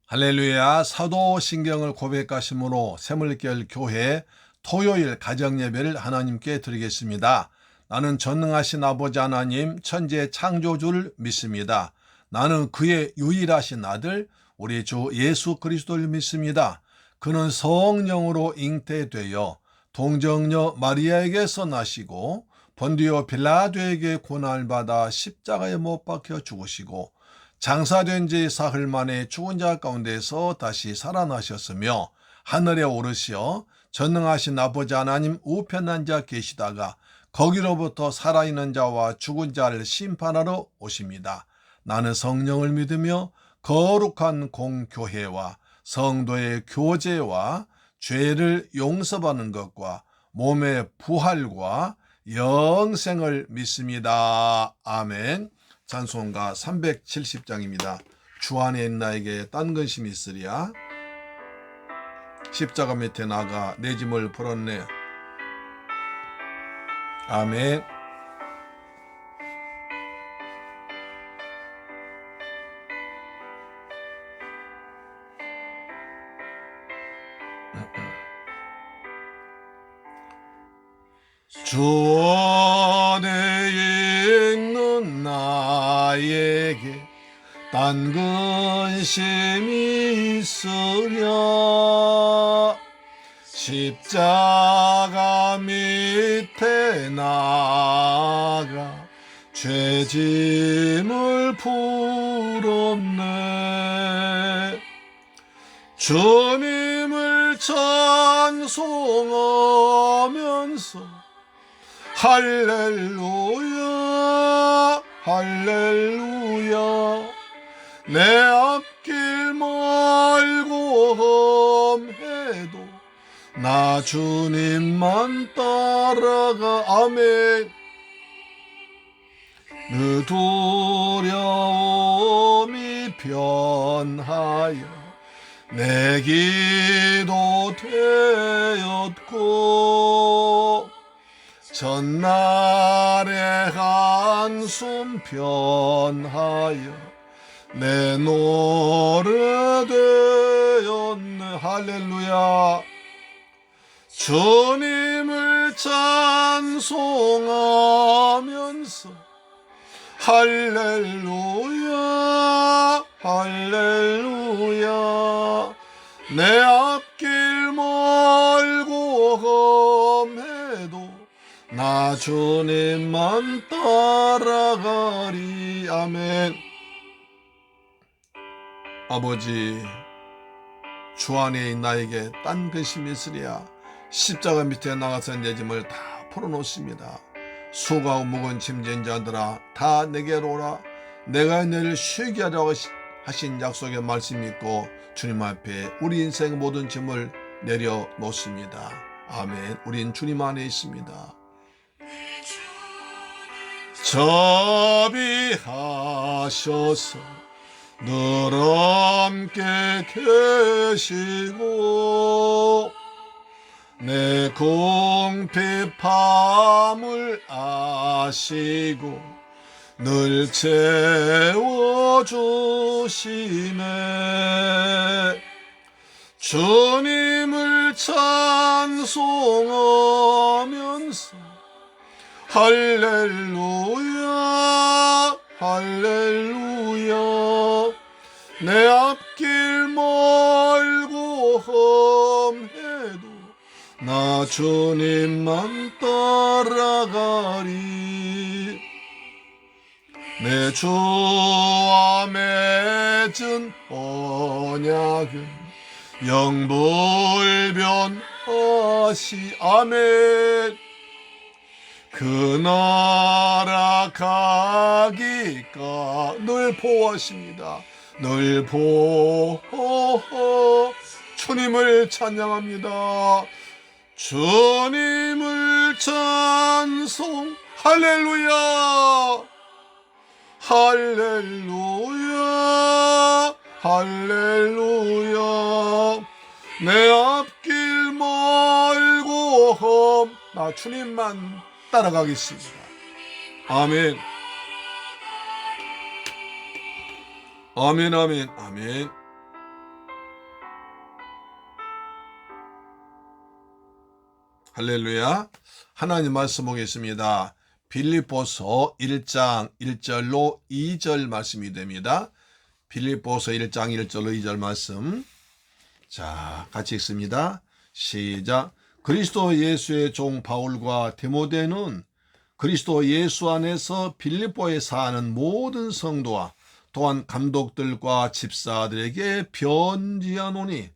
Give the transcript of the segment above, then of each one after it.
할렐루야. 사도신경을 고백하심으로 새물결 교회 토요일 가정예배를 하나님께 드리겠습니다. 나는 전능하신 아버지 하나님 천지의 창조주를 믿습니다. 나는 그의 유일하신 아들 우리 주 예수 그리스도를 믿습니다. 그는 성령으로 잉태되어 동정녀 마리아에게서 나시고 본디오 빌라도에게 고난을 받아 십자가에 못 박혀 죽으시고 장사된 지 사흘 만에 죽은 자 가운데서 다시 살아나셨으며 하늘에 오르시어 전능하신 아버지 하나님 우편 앉아 계시다가 거기로부터 살아있는 자와 죽은 자를 심판하러 오십니다. 나는 성령을 믿으며 거룩한 공교회와 성도의 교제와 죄를 용서받는 것과 몸의 부활과 영생을 믿습니다. 아멘. 찬송가 370장입니다. 주 안에 있는 나에게 딴 근심이 있으랴. 십자가 밑에 나가 내 짐을 풀었네. 아멘. 주 안에 있는 나에게 딴 근심이 있으랴. 십자가 밑에 나가 죄짐을 풀었네. 주님을 찬송하면서 할렐루야 할렐루야. 내 앞길 말고 험해도 나 주님만 따라가. 아멘. 그 두려움이 변하여 내 기도 되었고 전날의 한숨 변하여 내 노래 되었네. 할렐루야. 주님을 찬송하면서 할렐루야 할렐루야. 내 앞길 멀고 험해도 나 주님만 따라가리. 아멘. 아버지, 주 안에 나에게 딴 근심이 있으랴. 십자가 밑에 나가서 내 짐을 다 풀어놓습니다. 수고하고 무거운 짐진 자들아 다 내게로 오라. 내가 너를 쉬게 하라고 하신 약속의 말씀 믿고 주님 앞에 우리 인생 모든 짐을 내려놓습니다. 아멘. 우린 주님 안에 있습니다. 자비하셔서 늘 함께 계시고 내 궁핍함을 아시고 늘 채워주시네. 주님을 찬송하면서 할렐루야 할렐루야. 내 앞길 멀고 험해도 나 주님만 따라가리. 내 주와 맺은 언약은 영불변하시. 아멘. 그 나라 가기가 늘 보호하십니다. 늘 보호. 주님을 찬양합니다. 주님을 찬송. 할렐루야 할렐루야 할렐루야. 내 앞길 멀고 험 나 주님만 따라가겠습니다. 아멘. 아멘 아멘 아멘. 할렐루야. 하나님 말씀 보겠습니다. 빌립보서 1장 1절로 2절 말씀이 됩니다. 빌립보서 1장 1절로 2절 말씀. 자, 같이 읽습니다. 시작. 그리스도 예수의 종 바울과 디모데는 그리스도 예수 안에서 빌립보에 사는 모든 성도와 또한 감독들과 집사들에게 편지하노니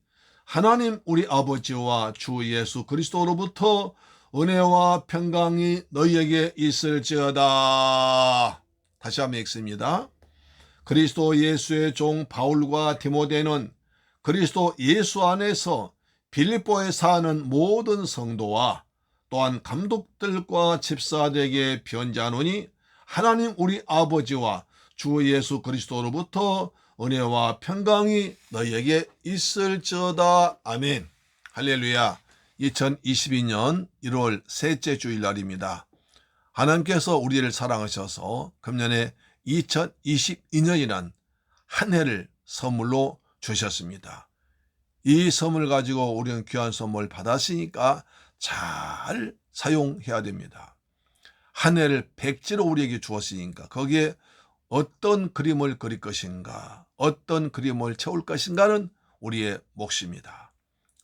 하나님 우리 아버지와 주 예수 그리스도로부터 은혜와 평강이 너희에게 있을지어다. 다시 한번 읽습니다. 그리스도 예수의 종 바울과 디모데는 그리스도 예수 안에서 빌립보에 사는 모든 성도와 또한 감독들과 집사들에게 편지하노니 하나님 우리 아버지와 주 예수 그리스도로부터 은혜와 평강이 너희에게 있을지어다. 아멘. 할렐루야. 2022년 1월 셋째 주일날입니다. 하나님께서 우리를 사랑하셔서 금년에 2022년이란 한 해를 선물로 주셨습니다. 이 선물 가지고 우리는 귀한 선물 받았으니까 잘 사용해야 됩니다. 한 해를 백지로 우리에게 주었으니까 거기에 어떤 그림을 그릴 것인가, 어떤 그림을 채울 것인가는 우리의 몫입니다.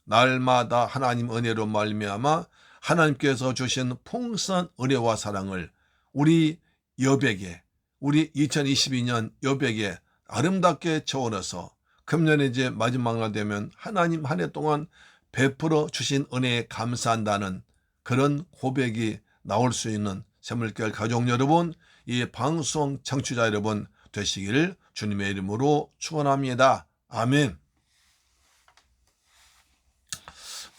날마다 하나님 은혜로 말미암아 하나님께서 주신 풍성한 은혜와 사랑을 우리 여백에, 우리 2022년 여백에 아름답게 채워넣어서 금년에 이제 마지막 날 되면 하나님 한 해 동안 베풀어 주신 은혜에 감사한다는 그런 고백이 나올 수 있는 새물교회 가족 여러분, 이 방송 청취자 여러분 되시기를 주님의 이름으로 축원합니다. 아멘.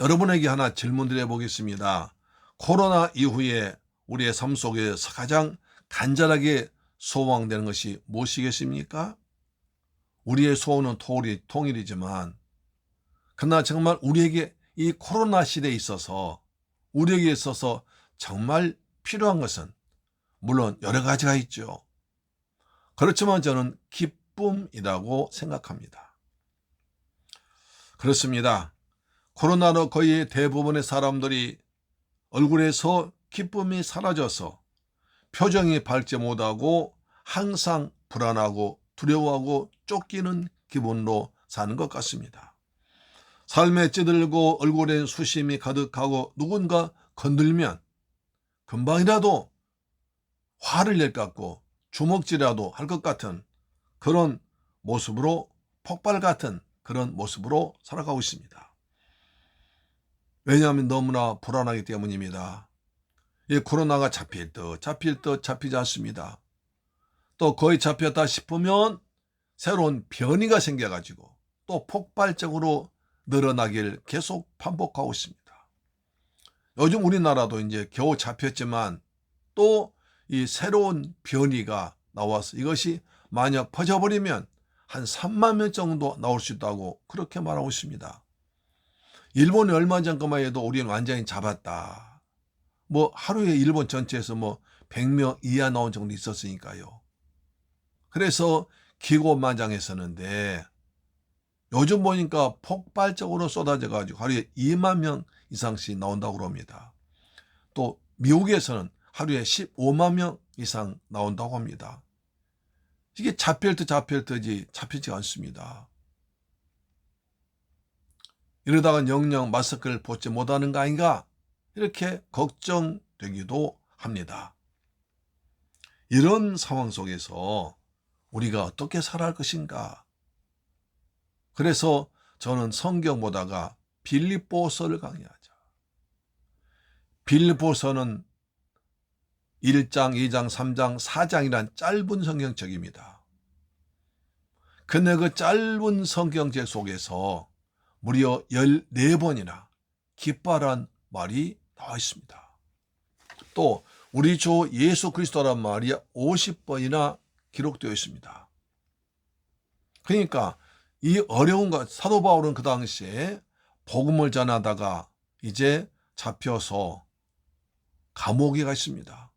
여러분에게 하나 질문 드려보겠습니다. 코로나 이후에 우리의 삶 속에서 가장 간절하게 소망되는 것이 무엇이겠습니까? 우리의 소원은 통일이지만 그러나 정말 우리에게 이 코로나 시대에 있어서 우리에게 있어서 정말 필요한 것은 물론 여러 가지가 있죠. 그렇지만 저는 기쁨이라고 생각합니다. 그렇습니다. 코로나로 거의 대부분의 사람들이 얼굴에서 기쁨이 사라져서 표정이 밝지 못하고 항상 불안하고 두려워하고 쫓기는 기분으로 사는 것 같습니다. 삶에 찌들고 얼굴엔 수심이 가득하고 누군가 건들면 금방이라도 화를 낼 것 같고 주먹질이라도 할 것 같은 그런 모습으로, 폭발 같은 그런 모습으로 살아가고 있습니다. 왜냐하면 너무나 불안하기 때문입니다. 이 코로나가 잡힐 듯 잡히지 않습니다. 또 거의 잡혔다 싶으면 새로운 변이가 생겨가지고 또 폭발적으로 늘어나길 계속 반복하고 있습니다. 요즘 우리나라도 이제 겨우 잡혔지만 또 이 새로운 변이가 나와서 이것이 만약 퍼져버리면 한 3만 명 정도 나올 수 있다고 그렇게 말하고 있습니다. 일본이 얼마 전까만 해도 우리는 완전히 잡았다. 하루에 일본 전체에서 100명 이하 나온 정도 있었으니까요. 그래서 기고만장했었는데 요즘 보니까 폭발적으로 쏟아져가지고 하루에 2만 명 이상씩 나온다고 그럽니다. 또 미국에서는 하루에 15만 명 이상 나온다고 합니다. 이게 잡힐 듯이 잡히지 않습니다. 이러다가 영영 마스크를 벗지 못하는 거 아닌가? 이렇게 걱정되기도 합니다. 이런 상황 속에서 우리가 어떻게 살아갈 것인가? 그래서 저는 성경 보다가 빌립보서를 강의하자. 빌립보서는 1장, 2장, 3장, 4장이란 짧은 성경책입니다. 근데 그 짧은 성경책 속에서 무려 14번이나 기뻐하라는 말이 나와 있습니다. 또 우리 주 예수 그리스도란 말이 50번이나 기록되어 있습니다. 그러니까 이 어려운 것, 사도 바울은 그 당시에 복음을 전하다가 이제 잡혀서 감옥에 가 있습니다.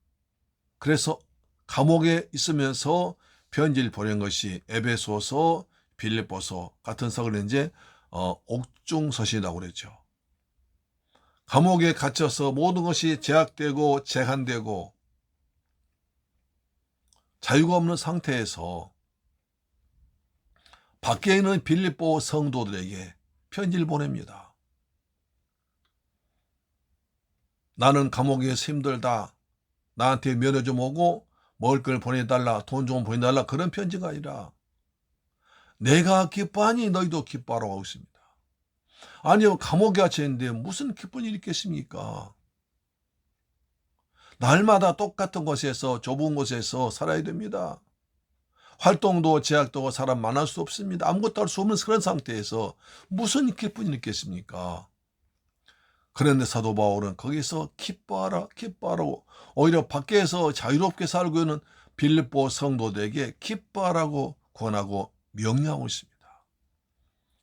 그래서 감옥에 있으면서 편지를 보낸 것이 에베소서, 빌립보서 같은 서를 이제 옥중서신이라고 그랬죠. 감옥에 갇혀서 모든 것이 제약되고 제한되고 자유가 없는 상태에서 밖에 있는 빌립보 성도들에게 편지를 보냅니다. 나는 감옥에서 힘들다. 나한테 면회 좀 오고 먹을 걸 보내달라. 돈 좀 보내달라. 그런 편지가 아니라 내가 기뻐하니 너희도 기뻐하라고 하고 있습니다. 아니요, 감옥에 갇혀 있는데 무슨 기쁜 일이 있겠습니까? 날마다 똑같은 곳에서, 좁은 곳에서 살아야 됩니다. 활동도 제약도 사람 만날 수 없습니다. 아무것도 할 수 없는 그런 상태에서 무슨 기쁜 일이 있겠습니까? 그런데 사도 바울은 거기서 기뻐하라, 기뻐하라고, 오히려 밖에서 자유롭게 살고 있는 빌립보 성도들에게 기뻐하라고 권하고 명령하고 있습니다.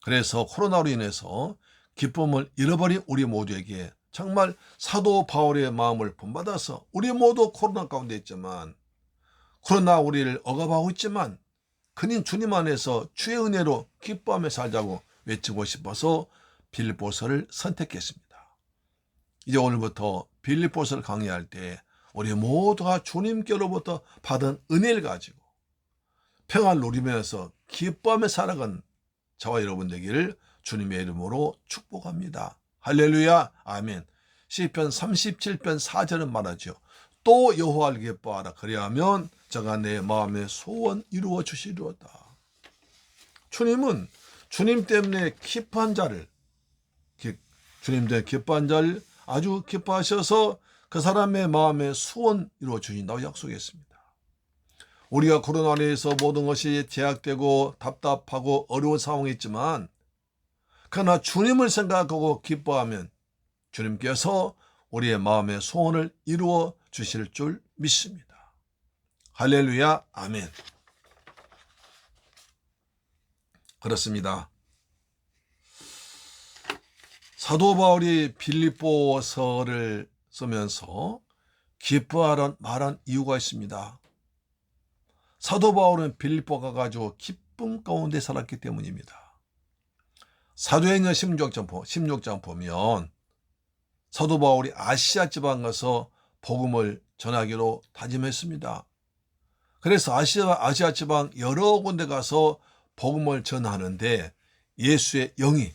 그래서 코로나로 인해서 기쁨을 잃어버린 우리 모두에게 정말 사도 바울의 마음을 본받아서 우리 모두 코로나 가운데 있지만, 코로나 우리를 억압하고 있지만 그님 주님 안에서 주의 은혜로 기뻐하며 살자고 외치고 싶어서 빌립보서를 선택했습니다. 이제 오늘부터 빌립보서를 강의할 때 우리 모두가 주님께로부터 받은 은혜를 가지고 평안을 누리면서 기뻐하며 살아가는 저와 여러분 되기를 주님의 이름으로 축복합니다. 할렐루야, 아멘. 시편 37편 4절은 말하죠. 또 여호와를 기뻐하라. 그리하면 저가 내 마음의 소원 이루어 주시리로다. 주님은 주님 때문에 기뻐한 자를, 주님 때문에 기뻐한 자를 아주 기뻐하셔서 그 사람의 마음의 소원 이루어 주신다고 약속했습니다. 우리가 코로나로 인해서 모든 것이 제약되고 답답하고 어려운 상황이 있지만, 그러나 주님을 생각하고 기뻐하면 주님께서 우리의 마음의 소원을 이루어 주실 줄 믿습니다. 할렐루야, 아멘. 그렇습니다. 사도 바울이 빌립보서를 쓰면서 기뻐하라는 말한 이유가 있습니다. 사도 바울은 빌립보가 가지고 기쁨 가운데 살았기 때문입니다. 사도행전 16장 보면 사도 바울이 아시아 지방 가서 복음을 전하기로 다짐했습니다. 그래서 아시아 지방 여러 군데 가서 복음을 전하는데 예수의 영이,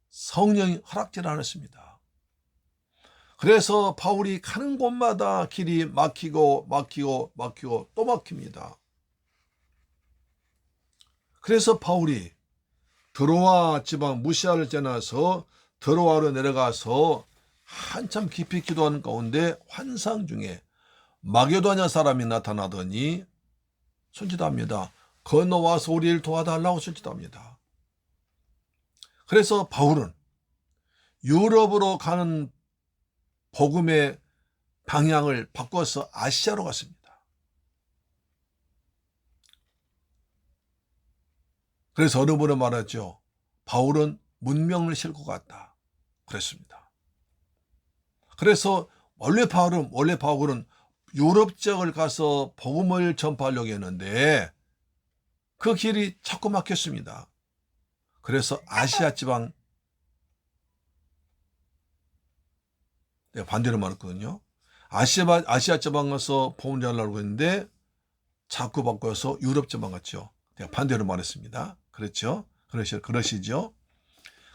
성령이 허락질 않았습니다. 그래서 바울이 가는 곳마다 길이 막히고 또 막힙니다. 그래서 바울이 드로아 지방 무시아를 지나서 드로아로 내려가서 한참 깊이 기도하는 가운데 환상 중에 마게도냐 사람이 나타나더니 손짓합니다. 건너와서 우리를 도와달라고 손짓합니다. 그래서 바울은 유럽으로 가는 복음의 방향을 바꿔서 아시아로 갔습니다. 그래서 어느 분은 말하죠. 바울은 문명을 싣고 갔다. 그랬습니다. 그래서 원래 바울은 유럽 지역을 가서 복음을 전파하려고 했는데 그 길이 자꾸 막혔습니다. 그래서 아시아 지방, 내가 반대로 말했거든요. 아시아 지방 가서 복음 전하려고 했는데 자꾸 바꿔서 유럽 지방 갔죠. 내가 반대로 말했습니다. 그렇죠? 그러시죠?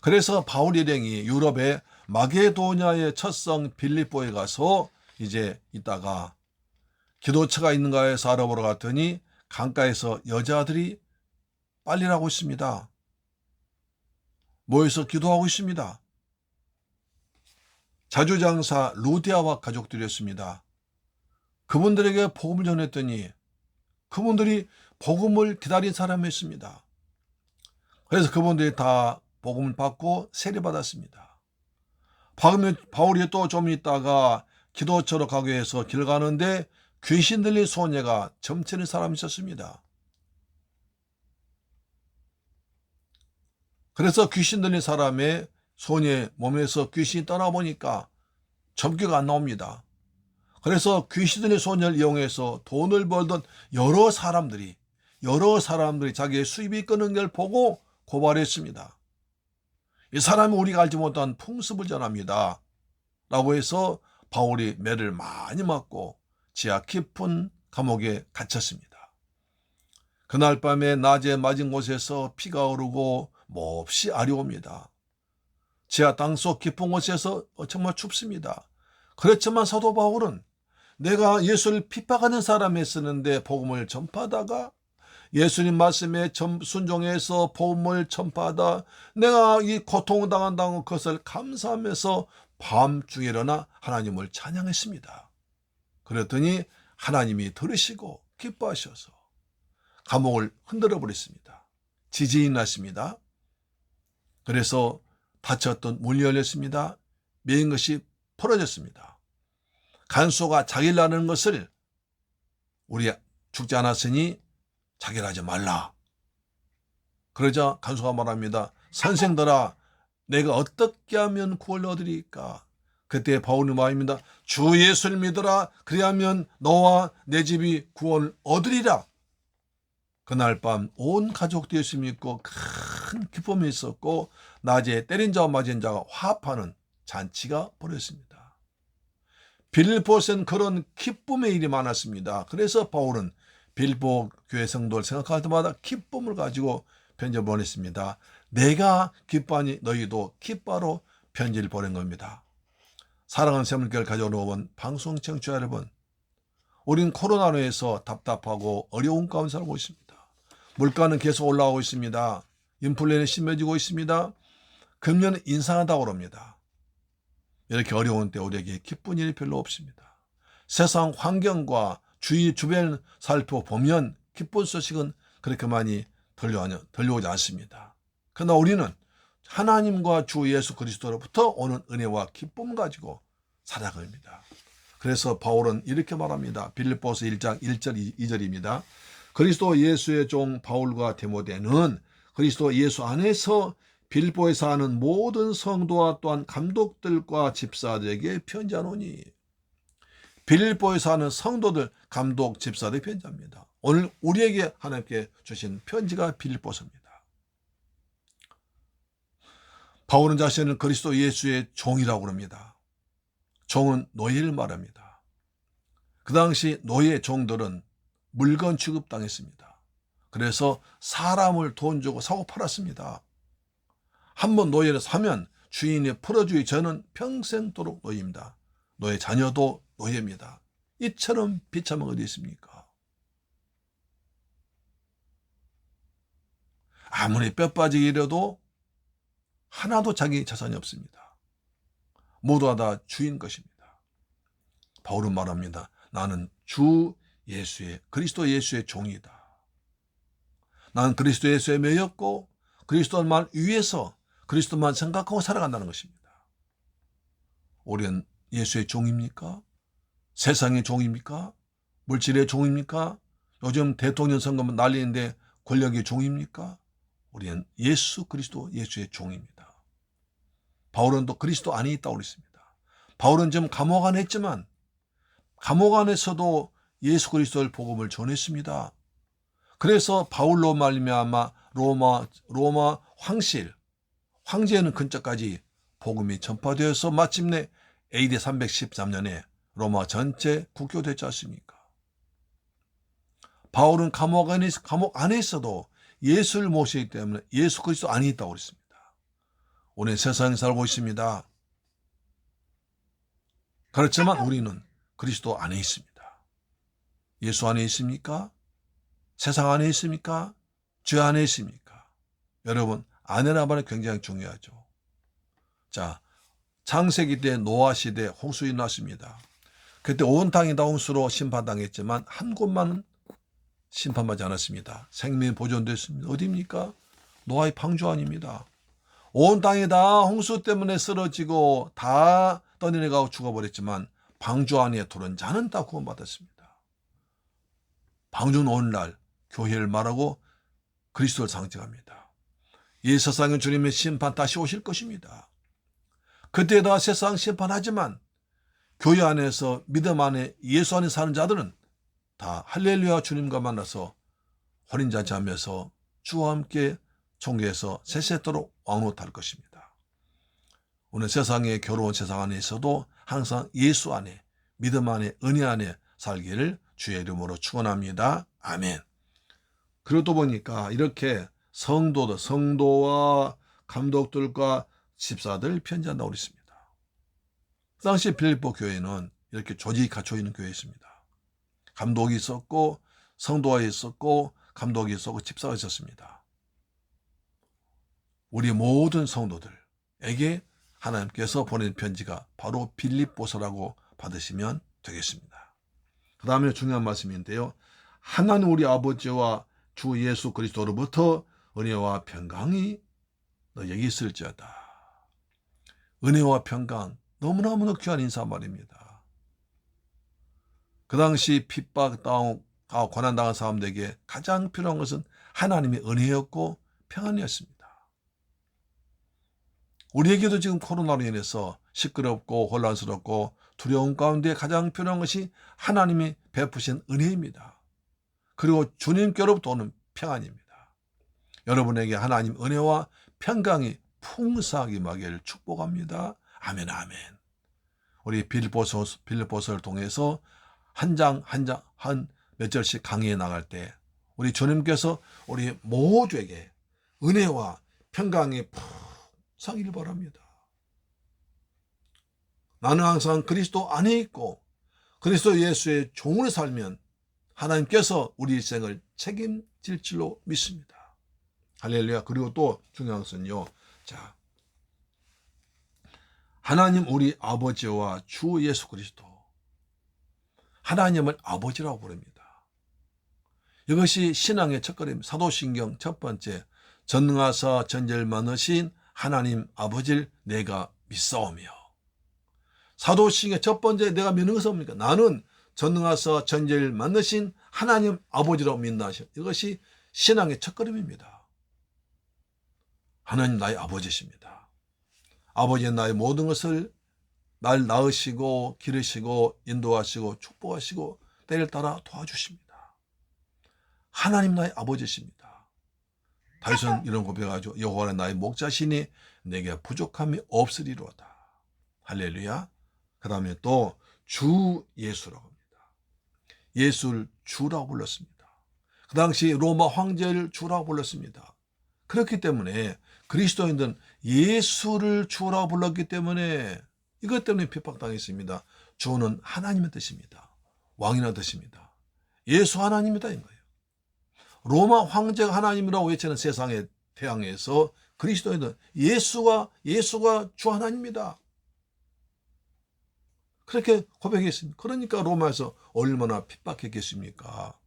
그래서 바울 일행이 유럽의 마게도냐의 첫성 빌립보에 가서 이제 있다가 기도처가 있는가 해서 알아보러 갔더니 강가에서 여자들이 빨리를 하고 있습니다. 모여서 기도하고 있습니다. 자주장사 루디아와 가족들이었습니다. 그분들에게 복음을 전했더니 그분들이 복음을 기다린 사람이었습니다. 그래서 그분들이 다 복음을 받고 세례받았습니다. 바울이 또 좀 있다가 기도처로 가기 위해서 길 가는데 귀신 들린 소녀가 점치는 사람이 있었습니다. 그래서 귀신 들린 사람의 소녀의 몸에서 귀신이 떠나보니까 점괘가 안 나옵니다. 그래서 귀신 들린 소녀를 이용해서 돈을 벌던 여러 사람들이 자기의 수입이 끊은 걸 보고 고발했습니다. 이 사람이 우리가 알지 못한 풍습을 전합니다. 라고 해서 바울이 매를 많이 맞고 지하 깊은 감옥에 갇혔습니다. 그날 밤에 낮에 맞은 곳에서 피가 흐르고 몹시 아려옵니다. 지하 땅속 깊은 곳에서 정말 춥습니다. 그렇지만 사도 바울은 내가 예수를 핍박하는 사람에 쓰는데 복음을 전파하다가 예수님 말씀에 순종해서 복음을 전파하다 내가 이 고통당한다는 것을 감사하면서 밤중에 일어나 하나님을 찬양했습니다. 그랬더니 하나님이 들으시고 기뻐하셔서 감옥을 흔들어 버렸습니다. 지진이 났습니다. 그래서 닫혔던 문이 열렸습니다. 매인 것이 풀어졌습니다. 간수가 자결하는 것을 우리 죽지 않았으니 자결하지 말라. 그러자 간수가 말합니다. 선생들아, 내가 어떻게 하면 구원을 얻으리까? 그때 바울이 말합니다. 주 예수를 믿어라. 그리하면 너와 내 집이 구원을 얻으리라. 그날 밤 온 가족도 예수 믿고 큰 기쁨이 있었고 낮에 때린 자와 맞은 자가 화합하는 잔치가 벌어졌습니다. 빌립보에서는 그런 기쁨의 일이 많았습니다. 그래서 바울은 빌립보 교회 성도를 생각할 때마다 기쁨을 가지고 편지를 보냈습니다. 내가 기뻐하니 너희도 기뻐하러 편지를 보낸 겁니다. 사랑하는 새물교회를 가져온 방송 청취자 여러분, 우린 코로나로 해서 답답하고 어려운 가운데 살고 있습니다. 물가는 계속 올라가고 있습니다. 인플레는 심해지고 있습니다. 금년은 인상하다고 합니다. 이렇게 어려운 때 우리에게 기쁜 일이 별로 없습니다. 세상 환경과 주위 주변을 살펴보면 기쁜 소식은 그렇게 많이 들려오지 않습니다. 그러나 우리는 하나님과 주 예수 그리스도로부터 오는 은혜와 기쁨 가지고 살아갑니다. 그래서 바울은 이렇게 말합니다. 빌립보서 1장 1절 2절입니다. 그리스도 예수의 종 바울과 디모데는 그리스도 예수 안에서 빌립보에 사는 모든 성도와 또한 감독들과 집사들에게 편지하노니. 빌립보에 사는 성도들, 감독, 집사들에게 편지합니다. 오늘 우리에게 하나님께 주신 편지가 빌립보서입니다. 바울은 자신을 그리스도 예수의 종이라고 합니다. 종은 노예를 말합니다. 그 당시 노예 종들은 물건 취급당했습니다. 그래서 사람을 돈 주고 사고 팔았습니다. 한번 노예를 사면 주인이 풀어주기 전은 평생도록 노예입니다. 노예 자녀도 노예입니다. 이처럼 비참한 어디 있습니까? 아무리 뼈 빠지게 일해도 하나도 자기 자산이 없습니다. 모두가 다 주인 것입니다. 바울은 말합니다. 나는 주 예수의, 그리스도 예수의 종이다. 나는 그리스도 예수에 매였고 그리스도만 위해서 그리스도만 생각하고 살아간다는 것입니다. 우리는 예수의 종입니까? 세상의 종입니까? 물질의 종입니까? 요즘 대통령 선거만 난리인데 권력의 종입니까? 우리는 예수 그리스도 예수의 종입니다. 바울은 또 그리스도 안에 있다고 그랬습니다. 바울은 지금 감옥 안에 있지만 감옥 안에서도 예수 그리스도의 복음을 전했습니다. 그래서 바울로 말미암아 로마 황제는 근처까지 복음이 전파되어서 마침내 AD 313년에 로마 전체 국교됐지 않습니까? 바울은 감옥 안에 있어도 예수를 모시기 때문에 예수 그리스도 안에 있다고 그랬습니다. 오늘 세상에 살고 있습니다. 그렇지만 우리는 그리스도 안에 있습니다. 예수 안에 있습니까? 세상 안에 있습니까? 죄 안에 있습니까? 여러분, 안에란 말이 굉장히 중요하죠. 자, 창세기 때 노아 시대 홍수가 났습니다. 그때 온 땅이 다 홍수로 심판당했지만 한 곳만은 심판받지 않았습니다. 생명이 보존됐습니다. 어디입니까? 노아의 방주 안입니다. 온 땅이 다 홍수 때문에 쓰러지고 다 떠내려가고 죽어버렸지만 방주 안에 들어온 자는 다 구원받았습니다. 방주는 오늘날 교회를 말하고 그리스도를 상징합니다. 이 세상의 주님의 심판 다시 오실 것입니다. 그때 다 세상 심판하지만 교회 안에서 믿음 안에 예수 안에 사는 자들은 다 할렐루야 주님과 만나서 혼인잔치 하면서 주와 함께 총계에서 세세토록 왕노릇할 것입니다. 오늘 세상의 괴로운 세상 안에 있어도 항상 예수 안에, 믿음 안에, 은혜 안에 살기를 주의 이름으로 축원합니다. 아멘. 그리고 또 보니까 이렇게 성도와 감독들과 집사들 편지한다고 그랬습니다. 그 당시 빌립보 교회는 이렇게 조직이 갖춰 있는 교회였습니다. 감독이 있었고, 성도가 있었고, 감독이 있었고, 집사가 있었습니다. 우리 모든 성도들에게 하나님께서 보낸 편지가 바로 빌립보서라고 받으시면 되겠습니다. 그 다음에 중요한 말씀인데요. 하나님 우리 아버지와 주 예수 그리스도로부터 은혜와 평강이 너에게 있을지어다. 은혜와 평강, 너무너무 귀한 인사 말입니다. 그 당시 핍박당하고 고난당한 사람들에게 가장 필요한 것은 하나님의 은혜였고 평안이었습니다. 우리에게도 지금 코로나로 인해서 시끄럽고 혼란스럽고 두려움 가운데 가장 필요한 것이 하나님이 베푸신 은혜입니다. 그리고 주님께로부터 오는 평안입니다. 여러분에게 하나님 은혜와 평강이 풍성하게 임하기를 축복합니다. 아멘, 아멘. 우리 빌립보서를 통해서 한 몇 절씩 강의해 나갈 때 우리 주님께서 우리 모두에게 은혜와 평강이 풍성하기를 바랍니다. 나는 항상 그리스도 안에 있고 그리스도 예수의 종으로 살면 하나님께서 우리 일생을 책임질 줄로 믿습니다. 할렐루야. 그리고 또 중요한 것은요. 자, 하나님 우리 아버지와 주 예수 그리스도, 하나님을 아버지라고 부릅니다. 이것이 신앙의 첫걸음입니다. 사도신경 첫 번째, 전능하사 전제를 많으신 하나님 아버지를 내가 믿사오며. 사도신경의 첫 번째 내가 믿는 것은 뭡니까? 나는 전능하사 전제를 만드신 하나님 아버지라고 믿나. 이것이 신앙의 첫걸음입니다. 하나님 나의 아버지십니다. 아버지는 나의 모든 것을 날 낳으시고 기르시고 인도하시고 축복하시고 때를 따라 도와주십니다. 하나님 나의 아버지십니다. 다윗은 이런 고백하죠. 여호와는 나의 목자시니 내게 부족함이 없으리로다. 할렐루야. 그 다음에 또 주 예수라고 합니다. 예수를 주라고 불렀습니다. 그 당시 로마 황제를 주라고 불렀습니다. 그렇기 때문에 그리스도인들은 예수를 주라고 불렀기 때문에 이것 때문에 핍박당했습니다. 주는 하나님의 뜻입니다. 왕이라는 뜻입니다. 예수 하나님이다 인 거예요. 로마 황제가 하나님이라고 외치는 세상의 태양에서 그리스도인들은 예수가 주 하나님입니다. 그렇게 고백했습니다. 그러니까 로마에서 얼마나 핍박했겠습니까?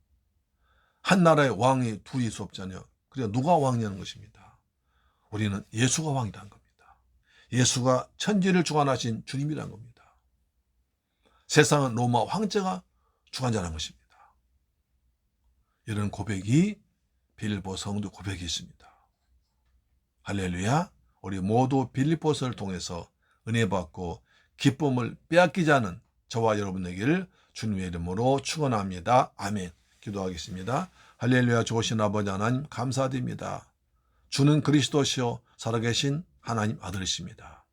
한 나라의 왕이 둘이 있을 수 없잖아요. 그래서 누가 왕이냐는 것입니다. 우리는 예수가 왕이라는 겁니다. 예수가 천지를 주관하신 주님이라는 겁니다. 세상은 로마 황제가 주관자라는 것입니다. 이런 고백이 빌립보 성도 고백이 있습니다. 할렐루야. 우리 모두 빌립보서를 통해서 은혜 받고 기쁨을 빼앗기지 않은 저와 여러분에게를 주님의 이름으로 축원합니다. 아멘. 기도하겠습니다. 할렐루야. 좋으신 아버지 하나님 감사드립니다. 주는 그리스도시요 살아계신 하나님 아들이십니다.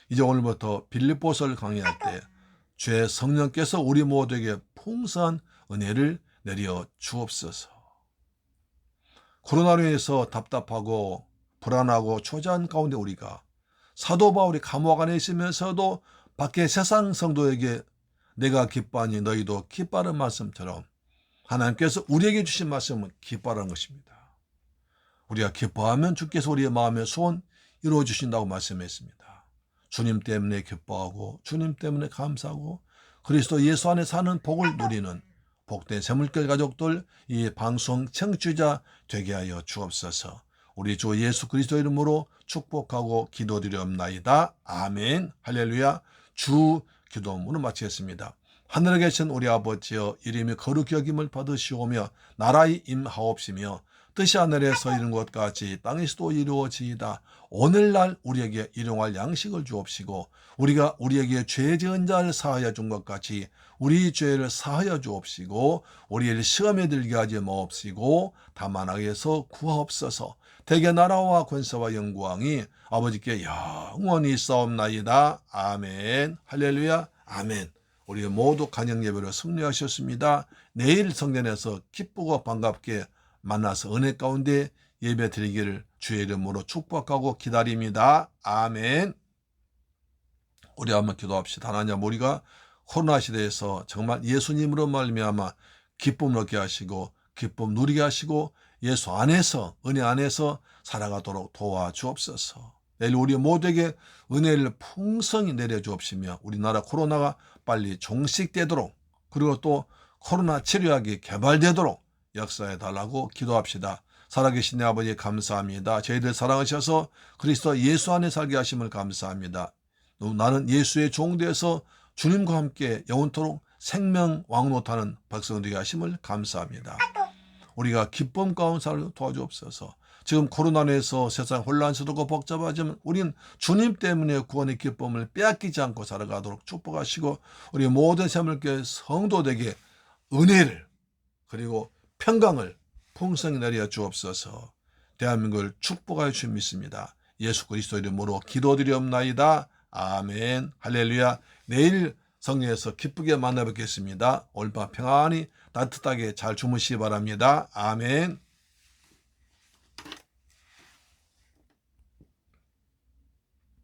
이제 오늘부터 빌립보서를 강의할 때 주의 성령께서 우리 모두에게 풍성한 은혜를 내려 주옵소서. 코로나로 인해서 답답하고 불안하고 초조한 가운데 우리가 사도 바울이 감옥 안에 있으면서도 밖에 세상 성도에게 내가 기뻐하니 너희도 기뻐하는 말씀처럼 하나님께서 우리에게 주신 말씀은 기뻐하는 것입니다. 우리가 기뻐하면 주께서 우리의 마음의 소원 이루어 주신다고 말씀했습니다. 주님 때문에 기뻐하고 주님 때문에 감사하고 그리스도 예수 안에 사는 복을 누리는 복된 새물결 가족들, 이 방송 청취자 되게 하여 주옵소서. 우리 주 예수 그리스도 이름으로 축복하고 기도드리옵나이다. 아멘. 할렐루야. 주 기도문을 마치겠습니다. 하늘에 계신 우리 아버지여, 이름이 거룩히 여김을 받으시오며 나라의 임하옵시며 뜻이 하늘에서 이룬 것 같이 땅에서도 이루어지이다. 오늘날 우리에게 일용할 양식을 주옵시고 우리가 우리에게 죄 지은 자를 사하여 준 것 같이 우리 죄를 사하여 주옵시고 우리를 시험에 들게 하지 마옵시고 다만 악에서 구하옵소서. 대개 나라와 권세와 영광이 아버지께 영원히 있사옵나이다. 아멘. 할렐루야. 아멘. 우리 모두 간영 예배로 승리하셨습니다. 내일 성전에서 기쁘고 반갑게 만나서 은혜 가운데 예배 드리기를 주의 이름으로 축복하고 기다립니다. 아멘. 우리 한번 기도합시다. 하나님, 우리가 코로나 시대에서 정말 예수님으로 말미암아 기쁨을 얻게 하시고 기쁨 누리게 하시고 예수 안에서, 은혜 안에서 살아가도록 도와주옵소서. 내일 우리 모두에게 은혜를 풍성히 내려주옵시며 우리나라 코로나가 빨리 종식되도록, 그리고 또 코로나 치료약이 개발되도록 역사해 달라고 기도합시다. 살아계신 내 아버지 감사합니다. 저희들 사랑하셔서 그리스도 예수 안에 살게 하심을 감사합니다. 나는 예수의 종되어서 주님과 함께 영원토록 생명 왕노타는 백성 되게 하심을 감사합니다. 우리가 기쁨 가운데 살고 도와주옵소서. 지금 코로나에서 세상 혼란스럽고 복잡하지만 우리는 주님 때문에 구원의 기쁨을 빼앗기지 않고 살아가도록 축복하시고 우리 모든 생물교회 성도들에게 은혜를 그리고 평강을 풍성히 내려 주옵소서. 대한민국을 축복하여 주님 믿습니다. 예수 그리스도 이름으로 기도드리옵나이다. 아멘. 할렐루야. 내일 성령에서 기쁘게 만나 뵙겠습니다. 오늘 밤 평안히 따뜻하게 잘 주무시기 바랍니다. 아멘.